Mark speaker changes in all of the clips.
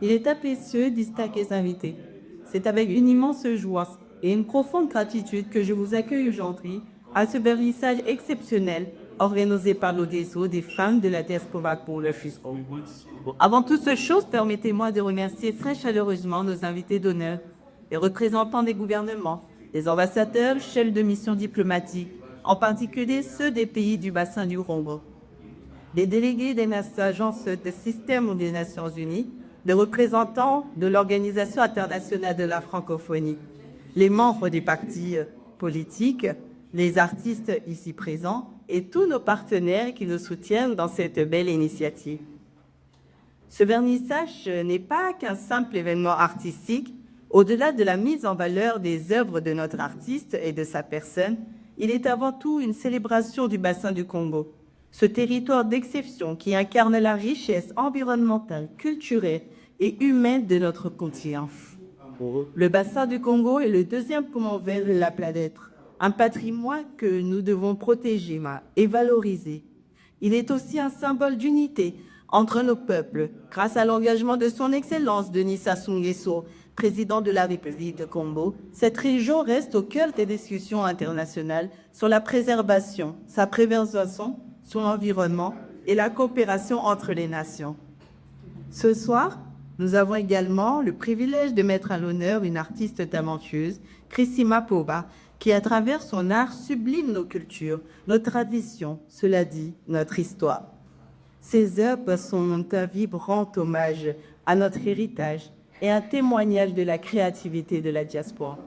Speaker 1: Il est apprécieux distinguer les invités. C'est avec une immense joie et une profonde gratitude que je vous accueille aujourd'hui à ce vernissage exceptionnel organisé par l'ODSO des femmes de la diaspora pour le FUSCO. Avant toute chose, permettez-moi de remercier très chaleureusement nos invités d'honneur, les représentants des gouvernements, les ambassadeurs, chefs de mission diplomatiques, en particulier ceux des pays du bassin du Congo, les délégués des agences de système des Nations Unies, les représentants de l'Organisation internationale de la francophonie, les membres des partis politiques, les artistes ici présents et tous nos partenaires qui nous soutiennent dans cette belle initiative. Ce vernissage n'est pas qu'un simple événement artistique. Au-delà de la mise en valeur des œuvres de notre artiste et de sa personne, il est avant tout une célébration du bassin du Congo, ce territoire d'exception qui incarne la richesse environnementale, culturelle et humaine de notre continent. Le bassin du Congo est le deuxième poumon vert de la planète, un patrimoine que nous devons protéger et valoriser. Il est aussi un symbole d'unité entre nos peuples, grâce à l'engagement de son Excellence Denis Sassou Nguesso, président de la République du Congo. Cette région reste au cœur des discussions internationales sur la préservation, sa préservation, son environnement et la coopération entre les nations. Ce soir, nous avons également le privilège de mettre à l'honneur une artiste talentueuse, Chrissy Mapoba, qui, à travers son art, sublime nos cultures, nos traditions, cela dit, notre histoire. Ses œuvres sont un vibrant hommage à notre héritage et un témoignage de la créativité de la diaspora.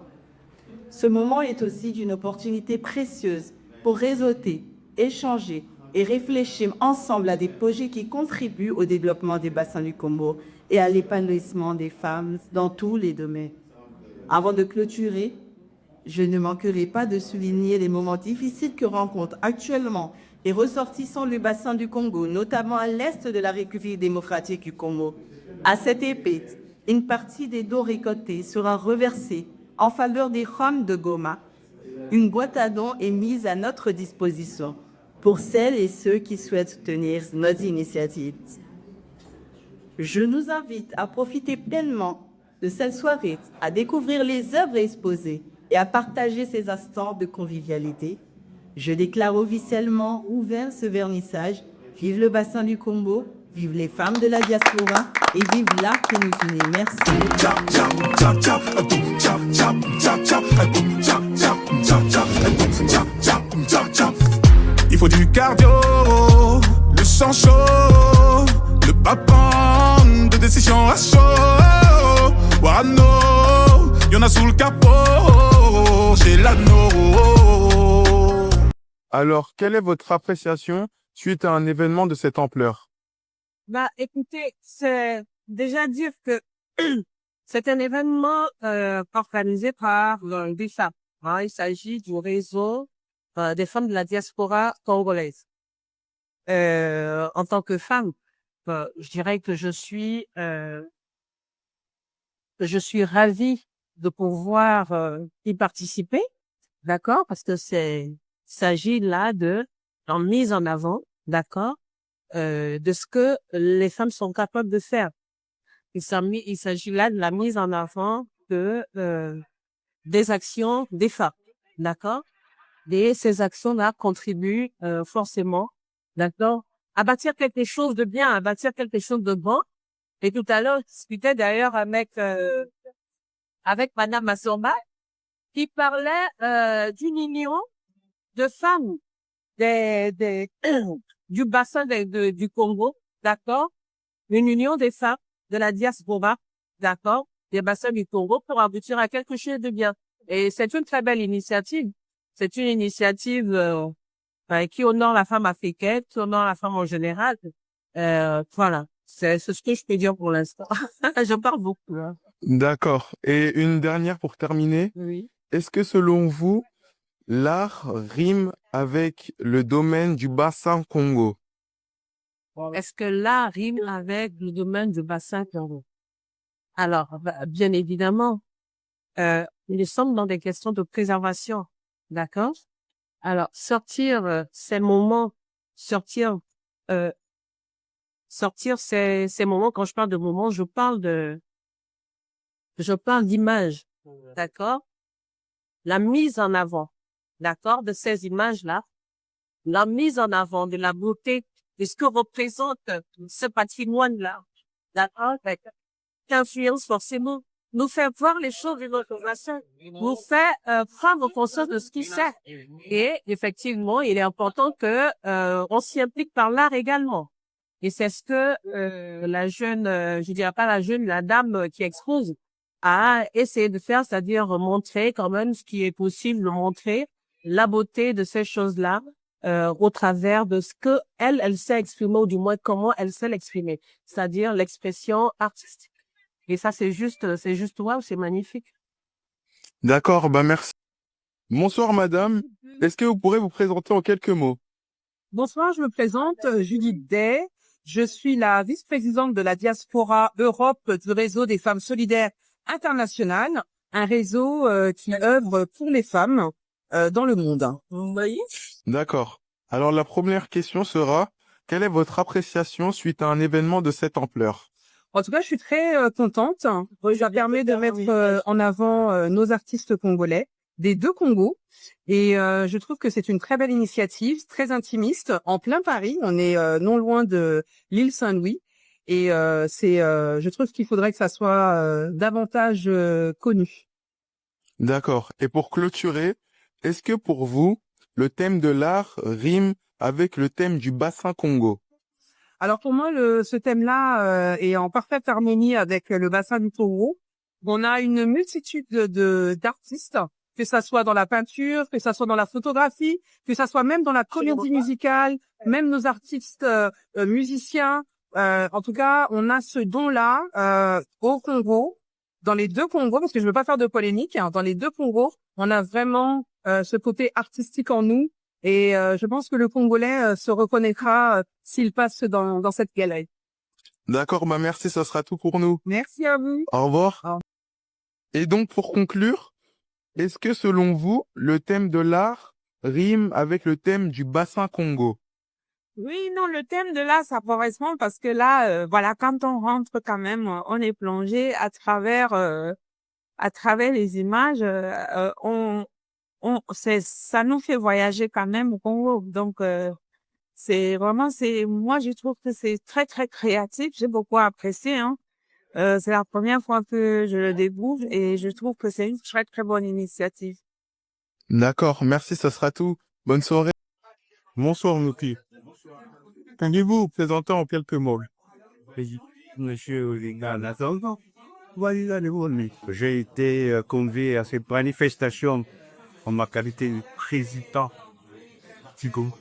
Speaker 1: Ce moment est aussi une opportunité précieuse pour réseauter, échanger et réfléchir ensemble à des projets qui contribuent au développement des bassins du Congo et à l'épanouissement des femmes dans tous les domaines. Avant de clôturer, je ne manquerai pas de souligner les moments difficiles que rencontrent actuellement les ressortissants du bassin du Congo, notamment à l'est de la République démocratique du Congo. À cette épée, une partie des dons récoltés sera reversée en faveur des femmes de Goma. Une boîte à dons est mise à notre disposition pour celles et ceux qui souhaitent soutenir notre initiative. Je nous invite à profiter pleinement de cette soirée, à découvrir les œuvres exposées et à partager ces instants de convivialité. Je déclare officiellement ouvert ce vernissage. Vive le bassin du Congo, vive les femmes de la diaspora et vive l'art qui nous unit. Merci.
Speaker 2: Il faut du cardio, le sang chaud, le pas de décision à chaud. Wano, y'en a sous le capot, j'ai l'anneau.
Speaker 3: Alors, quelle est votre appréciation suite à un événement de cette ampleur?
Speaker 4: Écoutez, c'est déjà dire que c'est un événement organisé par des femmes. Hein, il s'agit du réseau des femmes de la diaspora congolaise. En tant que femme, je dirais que je suis ravie de pouvoir y participer, d'accord, parce que il s'agit là de en mise en avant, d'accord, de ce que les femmes sont capables de faire. Il s'agit là de la mise en avant de des actions des femmes, d'accord. Et ces actions-là contribuent forcément, d'accord, à bâtir quelque chose de bien, à bâtir quelque chose de bon. Et tout à l'heure, je discutais d'ailleurs avec Madame Massomba, qui parlait d'une union de femmes du bassin du Congo, d'accord, une union des femmes de la diaspora, d'accord, des bassins du Congo pour aboutir à quelque chose de bien. Et c'est une très belle initiative. C'est une initiative qui honore la femme africaine, qui honore la femme en général. Voilà, c'est ce que je peux dire pour l'instant. Je parle beaucoup. Hein.
Speaker 3: D'accord. Et une dernière pour terminer.
Speaker 4: Oui.
Speaker 3: Est-ce que selon vous, l'art rime avec le domaine du bassin Congo?
Speaker 4: Est-ce que l'art rime avec le domaine du bassin Congo? Alors, bien évidemment, nous sommes dans des questions de préservation, d'accord? Alors, sortir ces moments, sortir sortir ces moments. Quand je parle de moments, je parle d'images, d'accord? La mise en avant, d'accord, de ces images-là, la mise en avant de la beauté, de ce que représente ce patrimoine-là, d'accord? Qui influence forcément, nous fait voir les choses d'une autre façon, nous fait prendre conscience de ce qui c'est. Et effectivement, il est important que on s'y implique par l'art également. Et c'est ce que la jeune, je dirais pas la jeune, la dame qui expose a essayé de faire, c'est-à-dire montrer quand même ce qui est possible, montrer la beauté de ces choses-là au travers de ce que elle sait exprimer, ou du moins comment elle sait l'exprimer, c'est-à-dire l'expression artistique. Et ça, c'est juste waouh, c'est magnifique.
Speaker 3: D'accord, bah merci. Bonsoir madame. Est-ce que vous pourrez vous présenter en quelques mots?
Speaker 5: Bonsoir, je me présente, Judith Day. Je suis la vice-présidente de la diaspora Europe du réseau des femmes solidaires internationales, un réseau qui œuvre pour les femmes dans le monde. Vous voyez?
Speaker 3: D'accord. Alors la première question sera, quelle est votre appréciation suite à un événement de cette ampleur?
Speaker 5: En tout cas, je suis très contente. Ça permet de mettre en avant nos artistes congolais des deux Congos. Et je trouve que c'est une très belle initiative, très intimiste, en plein Paris. On est non loin de l'île Saint-Louis. Et je trouve qu'il faudrait que ça soit davantage connu.
Speaker 3: D'accord. Et pour clôturer, est-ce que pour vous, le thème de l'art rime avec le thème du bassin Congo?
Speaker 5: Alors pour moi, ce thème-là est en parfaite harmonie avec le bassin du Congo. On a une multitude d'artistes, que ça soit dans la peinture, que ça soit dans la photographie, que ça soit même dans la comédie musicale, même nos artistes musiciens. En tout cas, on a ce don-là au Congo, dans les deux Congos, parce que je veux pas faire de polémique, hein, dans les deux Congos, on a vraiment ce côté artistique en nous. Et je pense que le Congolais se reconnaîtra s'il passe dans cette galerie.
Speaker 3: D'accord, bah merci, ça sera tout pour nous.
Speaker 5: Merci à vous.
Speaker 3: Au revoir.
Speaker 5: Au revoir.
Speaker 3: Et donc pour conclure, est-ce que selon vous, le thème de l'art rime avec le thème du bassin Congo?
Speaker 1: Oui, non, le thème de là, ça correspond parce que là, voilà, quand on rentre quand même, on est plongé à travers les images, ça nous fait voyager quand même au Congo. Donc, moi, je trouve que c'est très, très créatif. J'ai beaucoup apprécié, hein. C'est la première fois que je le découvre et je trouve que c'est une très, très bonne initiative.
Speaker 3: D'accord, merci, ça sera tout. Bonne soirée. Bonsoir, Nuki. Pouvez-vous vous présenter en quelques mots?
Speaker 6: Monsieur Olinga Nazongo, j'ai été convié à cette manifestation en ma qualité de président du groupe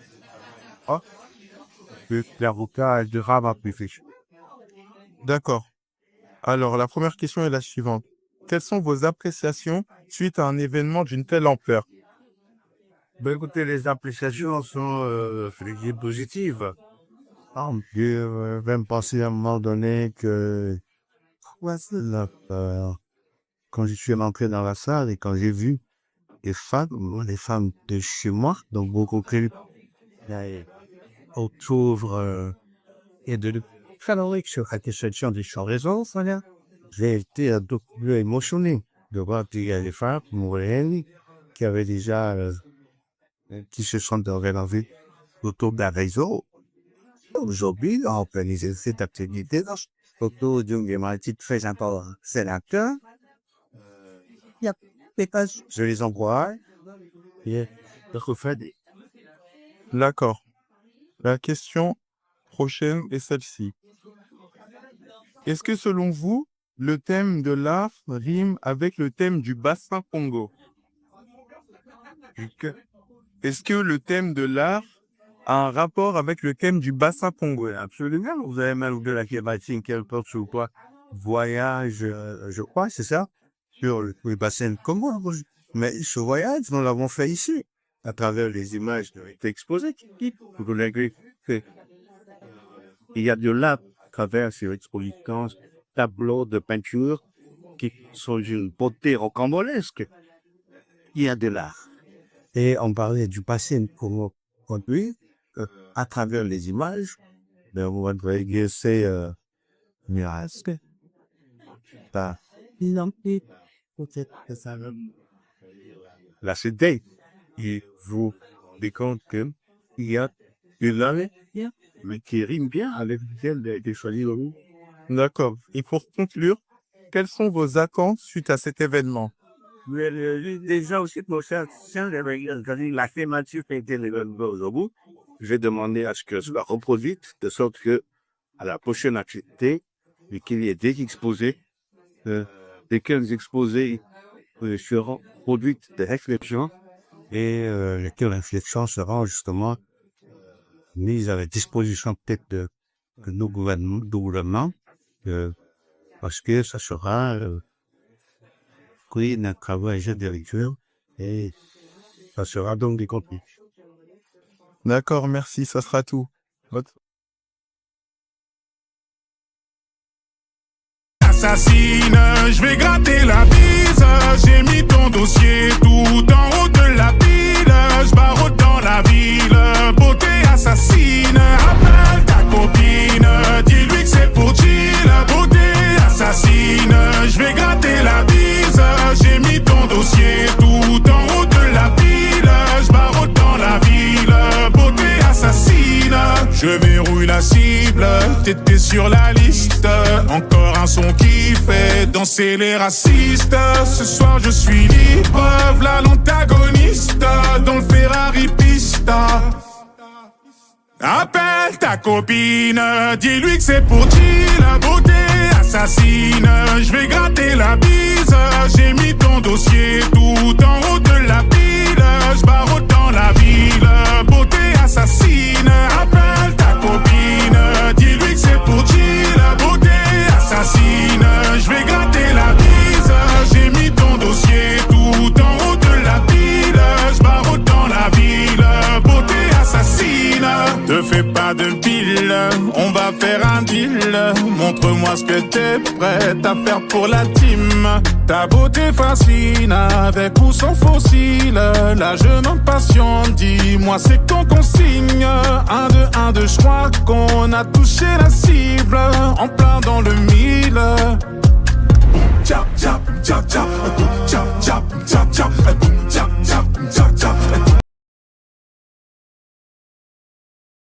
Speaker 6: de l'avocat de Rama Privilège.
Speaker 3: D'accord. Alors, la première question est la suivante. Quelles sont vos appréciations suite à un événement d'une telle ampleur?
Speaker 6: Ben, écoutez, les appréciations sont positives. J'ai même pensé à un moment donné que quand je suis rentré dans la salle et quand j'ai vu les femmes de chez moi, donc beaucoup plus autour et de Frédéric sur la question des raisons, j'ai été un peu plus émotionné de voir qu'il y a des femmes moyennes qui avaient déjà qui se sont rénovées autour d'un réseau. Aujourd'hui, on organise cette activité autour d'une thématique très importante. C'est l'acteur. Il y a des pages. Je les envoie. Et
Speaker 3: D'accord. La question prochaine est celle-ci. Est-ce que selon vous, le thème de l'art rime avec le thème du bassin Congo? Est-ce que le thème de l'art a un rapport avec le thème du bassin Congo?
Speaker 6: Absolument. Vous avez même de la thématique quelque part sur quoi voyage, je crois, c'est ça, sur le bassin Congo. Mais ce voyage, nous l'avons fait ici, à travers les images qui ont été exposées. Vous voulez que il y a de l'art à travers ces expositions, tableaux de peinture qui sont d'une beauté rocambolesque. Il y a de l'art. Et on parlait du bassin Congo produit à travers les images, mais on va essayer Mirasque. Ça,
Speaker 1: Non plus.
Speaker 6: peut-être que ça va. La CD, il vous décompte qu'il y a une langue,
Speaker 1: Bien.
Speaker 6: mais qui rime bien avec lequel a été choisi le mot.
Speaker 3: D'accord. Et pour conclure, quelles sont vos attentes suite à cet événement?
Speaker 6: Mais déjà aussi, pour ça, la thématique a été au bout. J'ai demandé à ce que ce soit reproduite, de sorte que, à la prochaine activité, qu'il y ait des exposés, lesquels exposés seront produites des réflexions et lesquelles réflexions seront justement mises à la disposition peut-être de nos gouvernements, parce que ça sera d'un travail intellectuel et ça sera donc des contenus.
Speaker 3: D'accord, merci, ça sera tout.
Speaker 2: Assassine, je vais gratter la bise. J'ai mis ton dossier tout en haut de la pile. Je barre dans la ville, beauté assassine. Appelle ta copine, dis-lui que c'est pour chill. Beauté assassine, je vais gratter la bise. J'ai mis ton dossier tout en haut de la pile. Je barre dans la ville, beauté assassine. Je verrouille la cible, t'étais sur la liste. Encore un son qui fait danser les racistes. Ce soir je suis libre, v'là l'antagoniste dans le Ferrari pista. Appelle ta copine, dis-lui que c'est pour chill. Beauté assassine, je vais gratter la bise. J'ai mis ton dossier tout en haut de la pile. Je barre dans la ville, beauté assassine. Appelle ta copine, dis-lui que c'est pour chill. Beauté assassine, je vais gratter la bise. J'ai mis ton dossier tout en haut de la pile. Je barre dans la ville, beauté assassine. Te fais pas de pile, on va faire un deal. Montre-moi ce que t'es prête à faire pour la team. Ta beauté fascine, avec ou sans fossile. La jeune en passion, dis-moi c'est quand qu'on signe. 1, 2, 1, 2, je crois qu'on a touché la cible. En plein dans le mille. Boum, tchap, tchap, tchap, tchap, boum, tchap, tchap, tchap, tchap, boum.